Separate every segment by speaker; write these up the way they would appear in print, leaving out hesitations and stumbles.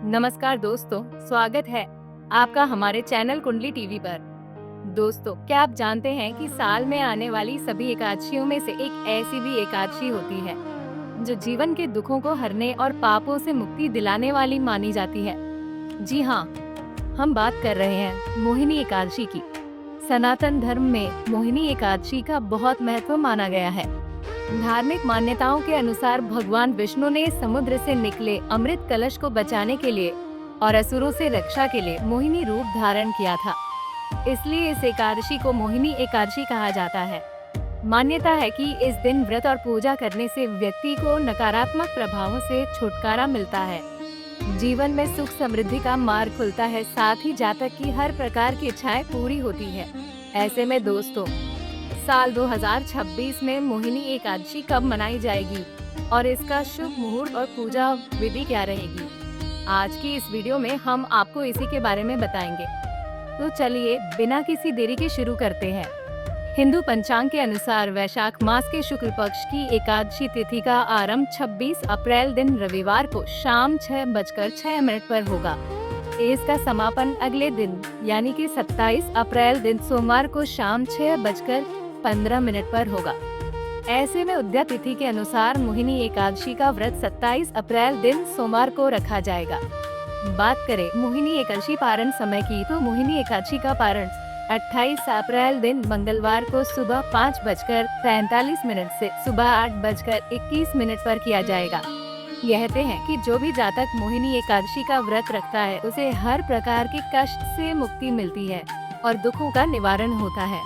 Speaker 1: नमस्कार दोस्तों, स्वागत है आपका हमारे चैनल कुंडली टीवी पर। दोस्तों, क्या आप जानते हैं कि साल में आने वाली सभी एकादशियों में से एक ऐसी भी एकादशी होती है जो जीवन के दुखों को हरने और पापों से मुक्ति दिलाने वाली मानी जाती है। जी हाँ, हम बात कर रहे हैं मोहिनी एकादशी की। सनातन धर्म में मोहिनी एकादशी का बहुत महत्व माना गया है। धार्मिक मान्यताओं के अनुसार भगवान विष्णु ने समुद्र से निकले अमृत कलश को बचाने के लिए और असुरों से रक्षा के लिए मोहिनी रूप धारण किया था। इसलिए इस एकादशी को मोहिनी एकादशी कहा जाता है। मान्यता है कि इस दिन व्रत और पूजा करने से व्यक्ति को नकारात्मक प्रभावों से छुटकारा मिलता है, जीवन में सुख समृद्धि का मार्ग खुलता है, साथ ही जातक की हर प्रकार की इच्छाएं पूरी होती है। ऐसे में दोस्तों, साल 2026 में मोहिनी एकादशी कब मनाई जाएगी और इसका शुभ मुहूर्त और पूजा विधि क्या रहेगी, आज की इस वीडियो में हम आपको इसी के बारे में बताएंगे। तो चलिए बिना किसी देरी के शुरू करते हैं। हिंदू पंचांग के अनुसार वैशाख मास के शुक्ल पक्ष की एकादशी तिथि का आरंभ 26 अप्रैल दिन रविवार को शाम 6:06 पर होगा। इसका समापन अगले दिन यानी कि 27 अप्रैल दिन सोमवार को शाम 6:15 पर होगा। ऐसे में उद्या तिथि के अनुसार मोहिनी एकादशी का व्रत 27 अप्रैल दिन सोमवार को रखा जाएगा। बात करें मोहिनी एकादशी पारण समय की, तो मोहिनी एकादशी का पारण 28 अप्रैल दिन मंगलवार को सुबह 5:43 से सुबह 8:21 पर किया जाएगा। कहते हैं कि जो भी जातक मोहिनी एकादशी का व्रत रखता है उसे हर प्रकार के कष्ट से मुक्ति मिलती है और दुखों का निवारण होता है।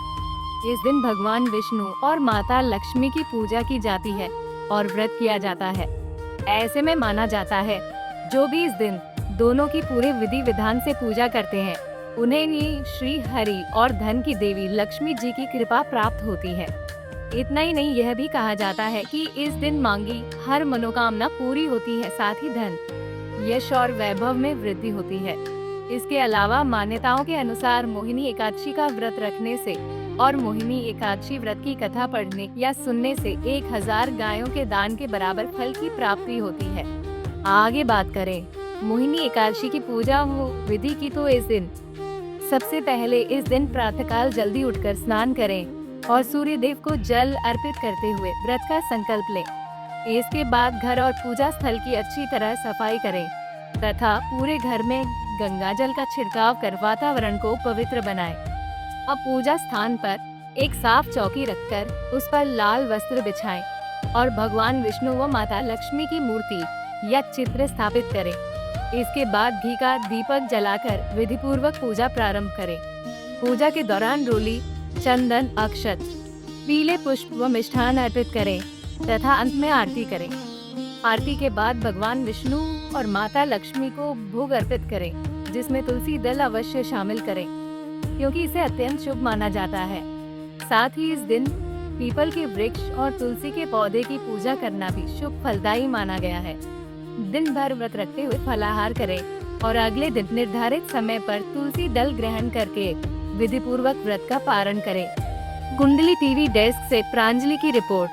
Speaker 1: इस दिन भगवान विष्णु और माता लक्ष्मी की पूजा की जाती है और व्रत किया जाता है। ऐसे में माना जाता है जो भी इस दिन दोनों की पूरे विधि विधान से पूजा करते हैं उन्हें ही श्री हरि और धन की देवी लक्ष्मी जी की कृपा प्राप्त होती है। इतना ही नहीं, यह भी कहा जाता है कि इस दिन मांगी हर मनोकामना पूरी होती है, साथ ही धन, यश और वैभव में वृद्धि होती है। इसके अलावा मान्यताओं के अनुसार मोहिनी एकादशी का व्रत रखने से और मोहिनी एकादशी व्रत की कथा पढ़ने या सुनने से 1000 गायों के दान के बराबर फल की प्राप्ति होती है। आगे बात करें मोहिनी एकादशी की पूजा विधि की, तो इस दिन सबसे पहले इस दिन प्रातःकाल जल्दी उठकर स्नान करें और सूर्य देव को जल अर्पित करते हुए व्रत का संकल्प लें। इसके बाद घर और पूजा स्थल की अच्छी तरह सफाई करें तथा पूरे घर में गंगा जल का छिड़काव कर वातावरण को पवित्र बनाएं। अब पूजा स्थान पर एक साफ चौकी रखकर उस पर लाल वस्त्र बिछाएं और भगवान विष्णु व माता लक्ष्मी की मूर्ति या चित्र स्थापित करें। इसके बाद घी का दीपक जलाकर विधि पूर्वक पूजा प्रारंभ करें। पूजा के दौरान रोली, चंदन, अक्षत, पीले पुष्प व मिष्ठान अर्पित करें तथा अंत में आरती करें। आरती के बाद भगवान विष्णु और माता लक्ष्मी को भोग अर्पित करें, जिसमें तुलसी दल अवश्य शामिल करें क्योंकि इसे अत्यंत शुभ माना जाता है। साथ ही इस दिन पीपल के वृक्ष और तुलसी के पौधे की पूजा करना भी शुभ फलदायी माना गया है। दिन भर व्रत रखते हुए फलाहार करें और अगले दिन निर्धारित समय पर तुलसी दल ग्रहण करके विधि पूर्वक व्रत का पारण करें। कुंडली टीवी डेस्क से प्रांजलि की रिपोर्ट।